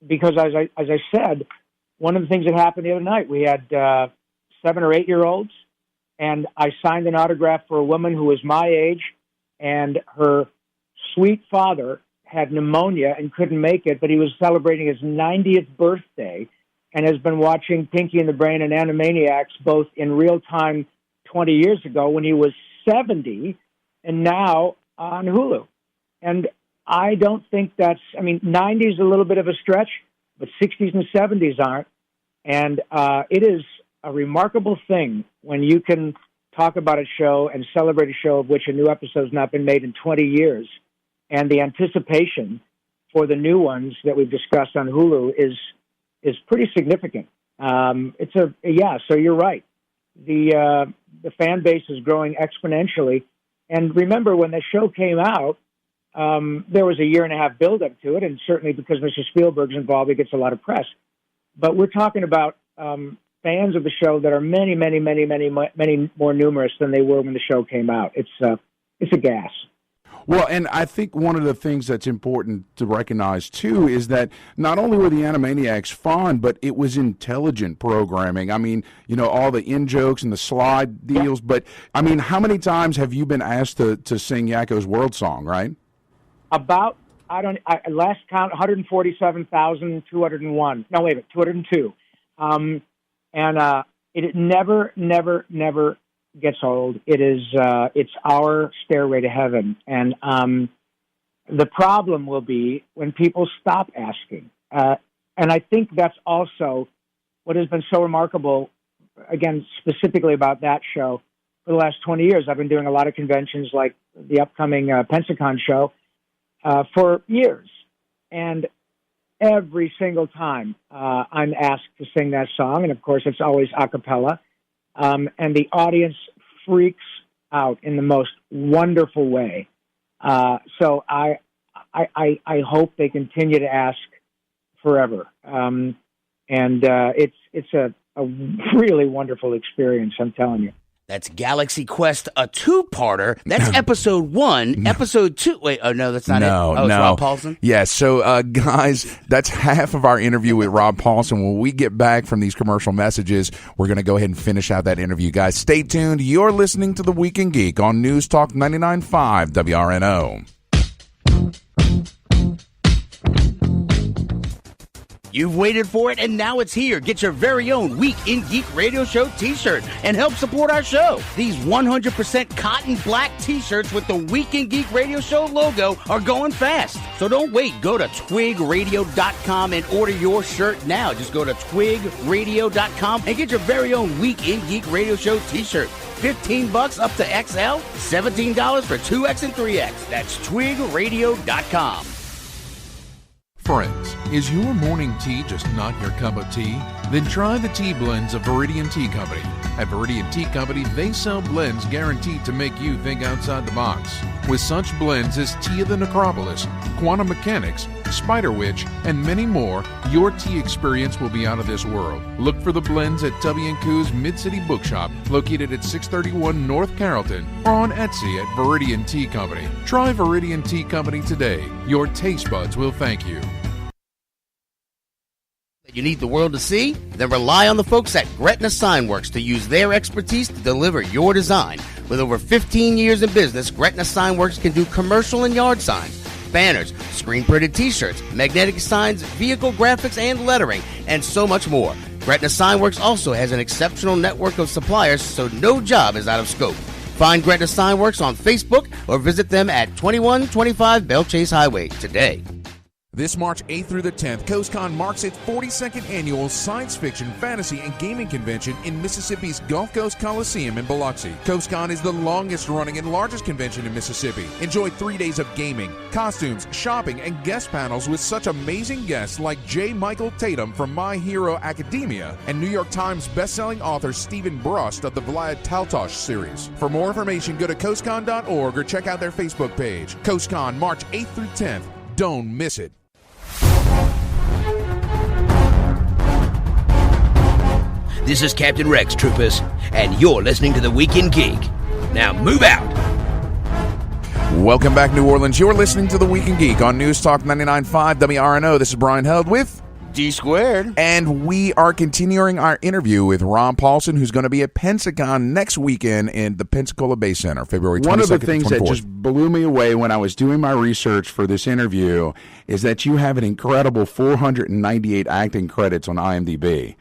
because as I said, one of the things that happened the other night, we had 7 or 8-year-olds, and I signed an autograph for a woman who was my age. And her sweet father had pneumonia and couldn't make it, but he was celebrating his 90th birthday and has been watching Pinky and the Brain and Animaniacs both in real time 20 years ago when he was 70 and now on Hulu. And I don't think 90 is a little bit of a stretch, but 60s and 70s aren't. And it is a remarkable thing when you can talk about a show and celebrate a show of which a new episode has not been made in 20 years. And the anticipation for the new ones that we've discussed on Hulu is pretty significant. So you're right. The fan base is growing exponentially. And remember, when the show came out, there was a 1.5-year build-up to it, and certainly because Mr. Spielberg's involved, it gets a lot of press. But we're talking about fans of the show that are many, many, many, many, many more numerous than they were when the show came out. It's a gas. Well, and I think one of the things that's important to recognize, too, is that not only were the Animaniacs fun, but it was intelligent programming. I mean, all the in-jokes and the slide deals. But, I mean, how many times have you been asked to sing Yakko's World Song, right? Last count, 147,201. No, wait a minute, 202. And it never, never, never gets old. It's our stairway to heaven. And the problem will be when people stop asking. And I think that's also what has been so remarkable, again, specifically about that show. For the last 20 years, I've been doing a lot of conventions like the upcoming Pensacon show for years. And every single time I'm asked to sing that song, and of course it's always a cappella, and the audience freaks out in the most wonderful way. So I hope they continue to ask forever. And and it's a really wonderful experience. I'm telling you. That's Galaxy Quest, a two-parter. That's episode 1. Episode 2. Wait, oh, no, that's not it. Oh, it's Rob Paulsen? Yeah, so, guys, that's half of our interview with Rob Paulsen. When we get back from these commercial messages, we're going to go ahead and finish out that interview. Guys, stay tuned. You're listening to The Week in Geek on News Talk 99.5 WRNO. You've waited for it, and now it's here. Get your very own Week in Geek Radio Show t-shirt and help support our show. These 100% cotton black t-shirts with the Week in Geek Radio Show logo are going fast. So don't wait. Go to twigradio.com and order your shirt now. Just go to twigradio.com and get your very own Week in Geek Radio Show t-shirt. $15 up to XL, $17 for 2X and 3X. That's twigradio.com. Friends, is your morning tea just not your cup of tea? Then try the tea blends of Viridian Tea Company. At Viridian Tea Company, they sell blends guaranteed to make you think outside the box. With such blends as Tea of the Necropolis, Quantum Mechanics, Spider Witch, and many more, your tea experience will be out of this world. Look for the blends at W&Q's Mid-City Bookshop, located at 631 North Carrollton, or on Etsy at Viridian Tea Company. Try Viridian Tea Company today. Your taste buds will thank you. You need the world to see? Then rely on the folks at Gretna Signworks to use their expertise to deliver your design. With over 15 years in business, Gretna Signworks can do commercial and yard signs, banners, screen-printed t-shirts, magnetic signs, vehicle graphics and lettering, and so much more. Gretna Signworks also has an exceptional network of suppliers, so no job is out of scope. Find Gretna Signworks on Facebook or visit them at 2125 Belle Chase Highway today. This March 8th through the 10th, CoastCon marks its 42nd annual science fiction, fantasy, and gaming convention in Mississippi's Gulf Coast Coliseum in Biloxi. CoastCon is the longest running and largest convention in Mississippi. Enjoy 3 days of gaming, costumes, shopping, and guest panels with such amazing guests like J. Michael Tatum from My Hero Academia and New York Times bestselling author Stephen Brust of the Vlad Taltosh series. For more information, go to coastcon.org or check out their Facebook page. CoastCon, March 8th through 10th. Don't miss it. This is Captain Rex, troopers, and you're listening to The Week in Geek. Now move out. Welcome back, New Orleans. You're listening to The Week in Geek on News Talk 99.5 WRNO. This is Brian Held with D Squared. And we are continuing our interview with Rob Paulsen, who's going to be at Pensacon next weekend in the Pensacola Bay Center, February 22nd. One of the things that just blew me away when I was doing my research for this interview is that you have an incredible 498 acting credits on IMDb.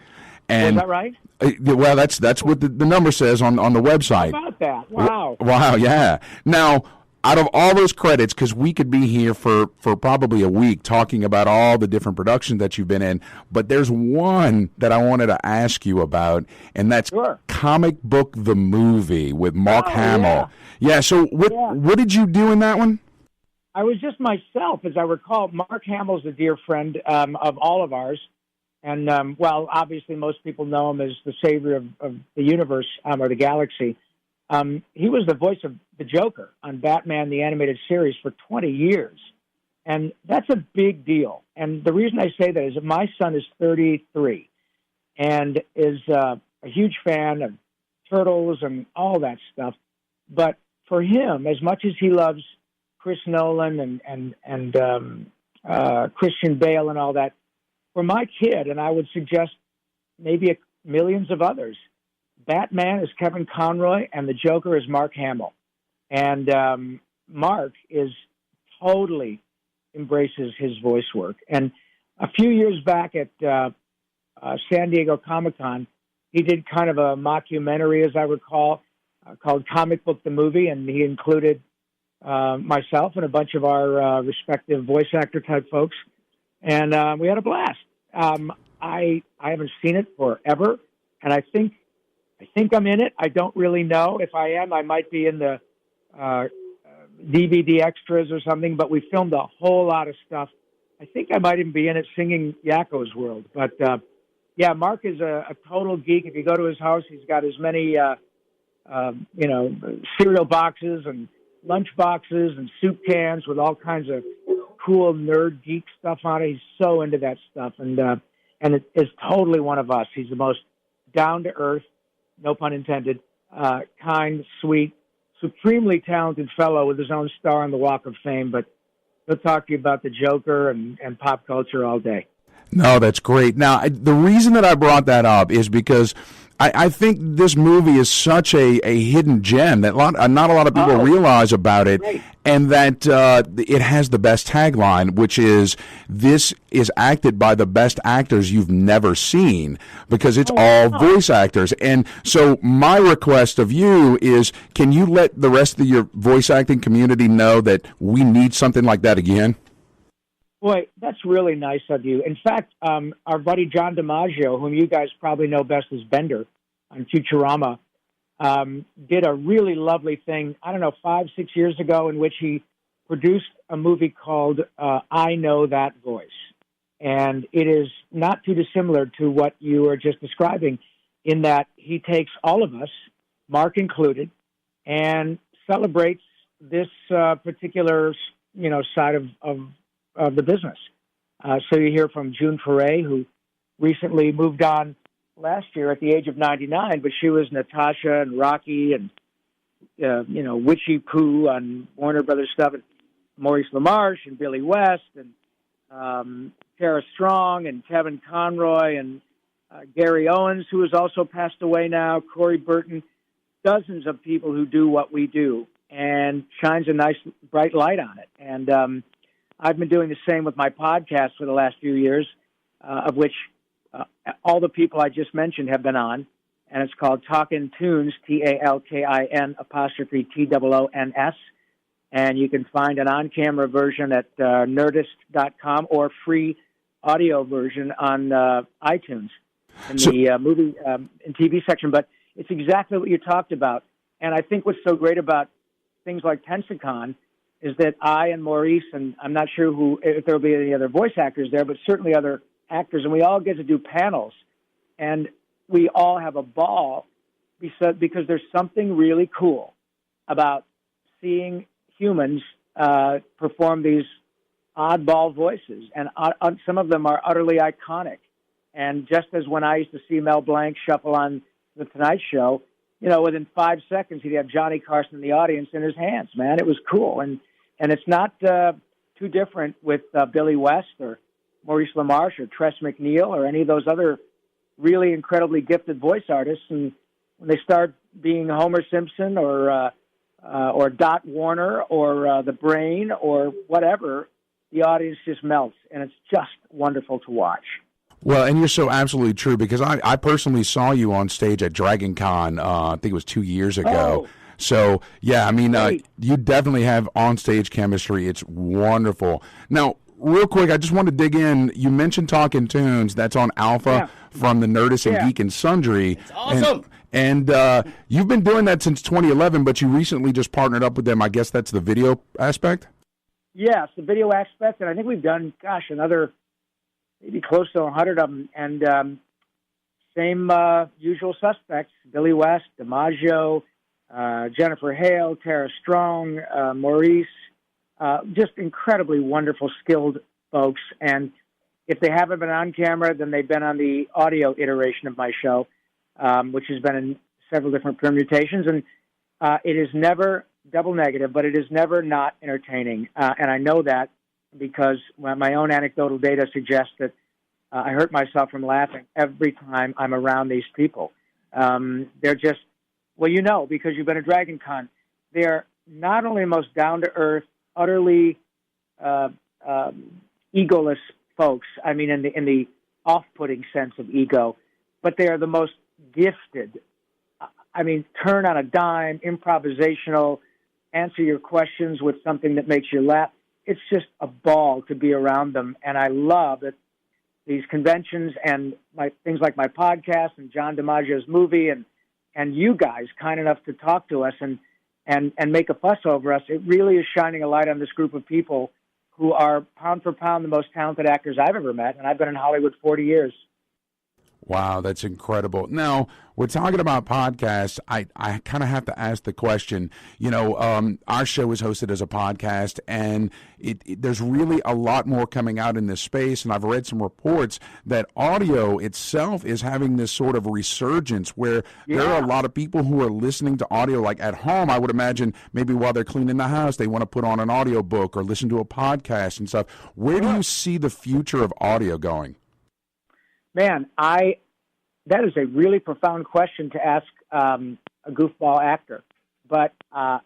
And, is that right? Well, that's what the number says on the website. How about that? Wow. Wow, yeah. Now, out of all those credits, because we could be here for probably a week talking about all the different productions that you've been in, but there's one that I wanted to ask you about, and that's Comic Book the Movie with Mark Hamill. Yeah, so what did you do in that one? I was just myself, as I recall. Mark Hamill's a dear friend of all of ours. And, well, obviously most people know him as the savior of the universe or the galaxy. He was the voice of the Joker on Batman, the animated series, for 20 years. And that's a big deal. And the reason I say that is that my son is 33 and is a huge fan of Turtles and all that stuff. But for him, as much as he loves Chris Nolan and Christian Bale and all that, for my kid, and I would suggest maybe millions of others, Batman is Kevin Conroy and the Joker is Mark Hamill. And Mark totally embraces his voice work. And a few years back at San Diego Comic-Con, he did kind of a mockumentary, as I recall, called Comic Book the Movie, and he included myself and a bunch of our respective voice actor type folks. And we had a blast. I haven't seen it forever, and I think I'm in it. I don't really know. If I am, I might be in the DVD extras or something, but we filmed a whole lot of stuff. I think I might even be in it singing Yakko's World. But, yeah, Mark is a total geek. If you go to his house, he's got as many, cereal boxes and lunch boxes and soup cans with all kinds of cool nerd geek stuff on it. He's so into that stuff. And and it is totally one of us. He's the most down-to-earth, no pun intended, kind, sweet, supremely talented fellow with his own star on the Walk of Fame, but he'll talk to you about the Joker and pop culture all day. No, that's great. Now, the reason that I brought that up is because I think this movie is such a hidden gem that not a lot of people realize about it, right. And that it has the best tagline, which is, "This is acted by the best actors you've never seen," because it's all voice actors. And so my request of you is, can you let the rest of your voice acting community know that we need something like that again? Boy, that's really nice of you. In fact, our buddy John DiMaggio, whom you guys probably know best as Bender on Futurama, did a really lovely thing, 5-6 years ago, in which he produced a movie called I Know That Voice. And it is not too dissimilar to what you were just describing, in that he takes all of us, Mark included, and celebrates this particular, side of the business. So you hear from June Foray, who recently moved on last year at the age of 99, but she was Natasha and Rocky and, Witchy Pooh on Warner Brothers stuff, and Maurice LaMarche and Billy West and Tara Strong and Kevin Conroy and Gary Owens, who has also passed away now, Corey Burton, dozens of people who do what we do and shines a nice bright light on it. And I've been doing the same with my podcast for the last few years, of which all the people I just mentioned have been on, and it's called Talkin' Tunes, TALKIN 'TOONS, and you can find an on-camera version at nerdist.com or free audio version on iTunes in the movie and TV section. But it's exactly what you talked about, and I think what's so great about things like Pensacon is that I and Maurice, and I'm not sure if there will be any other voice actors there, but certainly other actors, and we all get to do panels, and we all have a ball because there's something really cool about seeing humans perform these oddball voices, and some of them are utterly iconic. And just as when I used to see Mel Blanc shuffle on The Tonight Show, within 5 seconds he'd have Johnny Carson in the audience in his hands, man. It was cool. And it's not too different with Billy West or Maurice LaMarche or Tress MacNeille or any of those other really incredibly gifted voice artists. And when they start being Homer Simpson or Dot Warner or The Brain or whatever, the audience just melts, and it's just wonderful to watch. Well, and you're so absolutely true, because I personally saw you on stage at Dragon Con, I think it was 2 years ago. Oh. So, yeah, I mean, you definitely have on-stage chemistry. It's wonderful. Now, real quick, I just want to dig in. You mentioned Talkin' Tunes. That's on Alpha from the Nerdist and Geek and Sundry. It's awesome. And you've been doing that since 2011, but you recently just partnered up with them. I guess that's the video aspect? Yes, the video aspect. And I think we've done, another maybe close to 100 of them. And same usual suspects, Billy West, DiMaggio, Jennifer Hale, Tara Strong, Maurice, just incredibly wonderful, skilled folks. And if they haven't been on camera, then they've been on the audio iteration of my show, which has been in several different permutations. And it is never double negative, but it is never not entertaining. And I know that because my own anecdotal data suggests that I hurt myself from laughing every time I'm around these people. They're just, because you've been at Dragon Con, they're not only the most down-to-earth, utterly egoless folks, I mean in the off-putting sense of ego, but they are the most gifted. I mean, turn on a dime, improvisational, answer your questions with something that makes you laugh. It's just a ball to be around them, and I love that these conventions and things like my podcast and John DiMaggio's movie and you guys kind enough to talk to us and make a fuss over us. It really is shining a light on this group of people who are pound for pound the most talented actors I've ever met, and I've been in Hollywood 40 years. Wow, that's incredible. Now, we're talking about podcasts. I kind of have to ask the question, our show is hosted as a podcast, and there's really a lot more coming out in this space, and I've read some reports that audio itself is having this sort of resurgence where there are a lot of people who are listening to audio, like at home. I would imagine maybe while they're cleaning the house, they want to put on an audio book or listen to a podcast and stuff. Where do you see the future of audio going? Man, that is a really profound question to ask a goofball actor, but I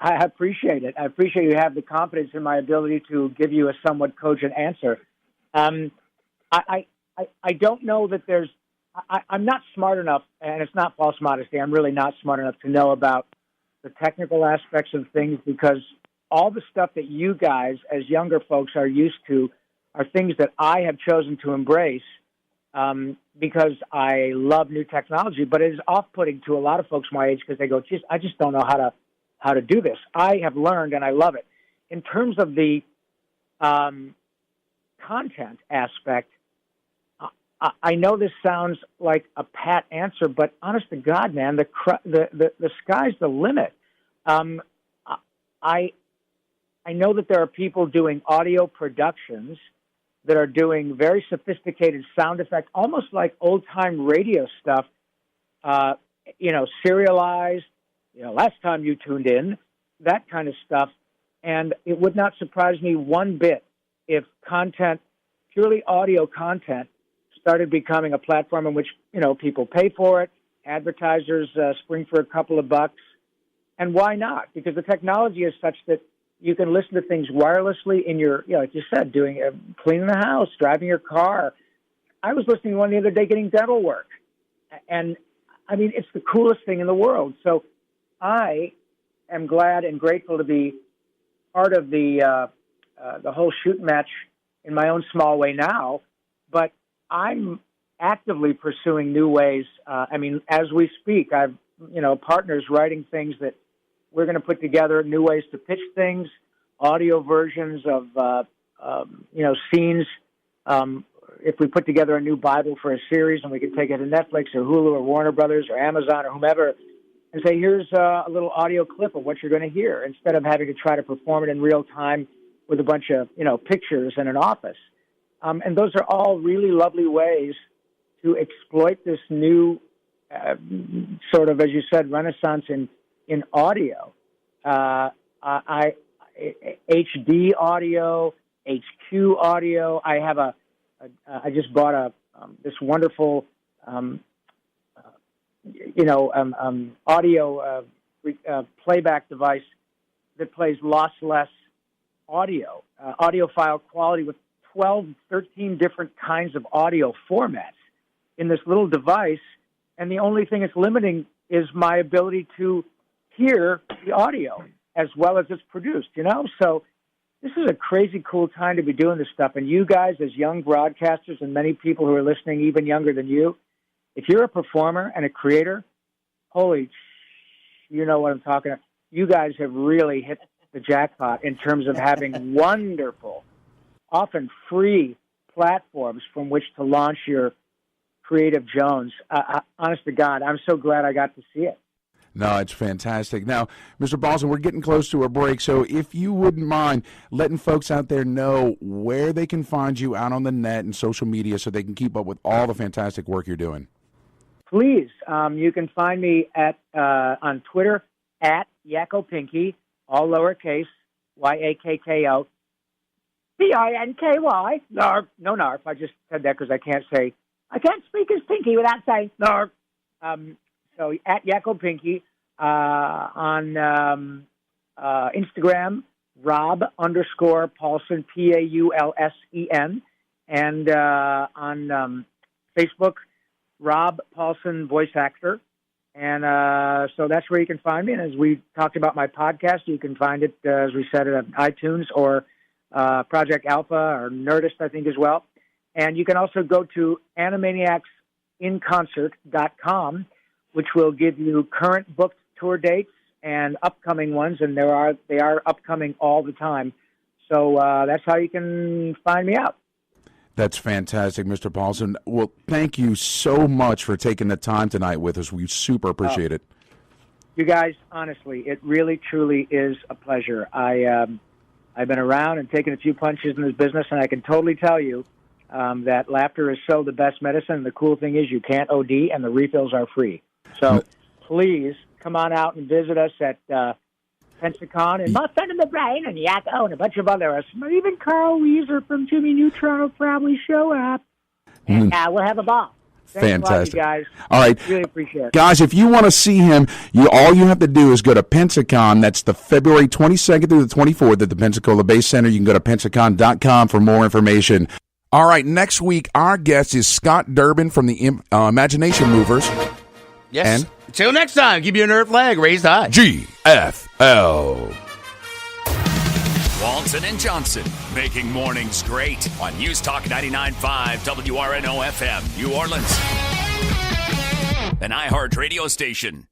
appreciate it. I appreciate you have the confidence in my ability to give you a somewhat cogent answer. I don't know that I'm not smart enough, and it's not false modesty. I'm really not smart enough to know about the technical aspects of things, because all the stuff that you guys, as younger folks, are used to are things that I have chosen to embrace. Because I love new technology, but it is off-putting to a lot of folks my age because they go, geez, I just don't know how to do this. I have learned, and I love it. In terms of the content aspect, I know this sounds like a pat answer, but honest to God, man, the sky's the limit. I know that there are people doing audio productions that are doing very sophisticated sound effects, almost like old-time radio stuff, serialized, last time you tuned in, that kind of stuff. And it would not surprise me one bit if content, purely audio content, started becoming a platform in which, people pay for it, advertisers spring for a couple of bucks. And why not? Because the technology is such that you can listen to things wirelessly in your, like you said, cleaning the house, driving your car. I was listening to one the other day getting dental work. And, I mean, it's the coolest thing in the world. So I am glad and grateful to be part of the whole shoot match in my own small way now. But I'm actively pursuing new ways. As we speak, I've, partners writing things that we're going to put together, new ways to pitch things, audio versions of, scenes. If we put together a new Bible for a series and we could take it to Netflix or Hulu or Warner Brothers or Amazon or whomever and say, here's a little audio clip of what you're going to hear, instead of having to try to perform it in real time with a bunch of, pictures in an office. And those are all really lovely ways to exploit this new sort of, as you said, renaissance in audio. HD audio, HQ audio. I have I just bought this wonderful, audio playback device that plays lossless audio, audiophile quality with 12, 13 different kinds of audio formats in this little device. And the only thing it's limiting is my ability to hear the audio as well as it's produced, So this is a crazy cool time to be doing this stuff. And you guys, as young broadcasters, and many people who are listening even younger than you, if you're a performer and a creator, you know what I'm talking about. You guys have really hit the jackpot in terms of having wonderful, often free platforms from which to launch your creative Jones. Honest to God, I'm so glad I got to see it. No, it's fantastic. Now, Mr. Paulsen, we're getting close to a break, so if you wouldn't mind letting folks out there know where they can find you out on the net and social media so they can keep up with all the fantastic work you're doing. Please, you can find me on Twitter at Yakko Pinky, all lowercase, YAKKO, PINKY. NARP. No NARP. I just said that because I can't speak as Pinky without saying NARP. So at Yakko Pinky on Instagram, Rob_Paulsen, Paulsen, and on Facebook, Rob Paulsen, voice actor. And so that's where you can find me. And as we talked about my podcast, you can find it, as we said, at iTunes or Project Alpha or Nerdist, I think, as well. And you can also go to animaniacsinconcert.com, which will give you current booked tour dates and upcoming ones, and they are upcoming all the time. So that's how you can find me out. That's fantastic, Mr. Paulsen. Well, thank you so much for taking the time tonight with us. We super appreciate it. You guys, honestly, it really, truly is a pleasure. I've been around and taken a few punches in this business, and I can totally tell you that laughter is so the best medicine. And the cool thing is you can't OD, and the refills are free. So please come on out and visit us at Pensacon, and my friend in the brain, and Yakko, and a bunch of others. Even Carl Weezer from Jimmy Neutron will probably show up, and we'll have a ball. Thanks Fantastic. a lot, you guys. All right. Really appreciate it. Guys, if you want to see him, all you have to do is go to Pensacon. That's the February 22nd through the 24th at the Pensacola Bay Center. You can go to Pensacon.com for more information. All right, next week, our guest is Scott Durbin from the Imagination Movers. Yes. And Till next time, keep your nerd flag raised high. GFL. Walton and Johnson, making mornings great on News Talk 99.5 WRNO FM, New Orleans. An iHeart radio station.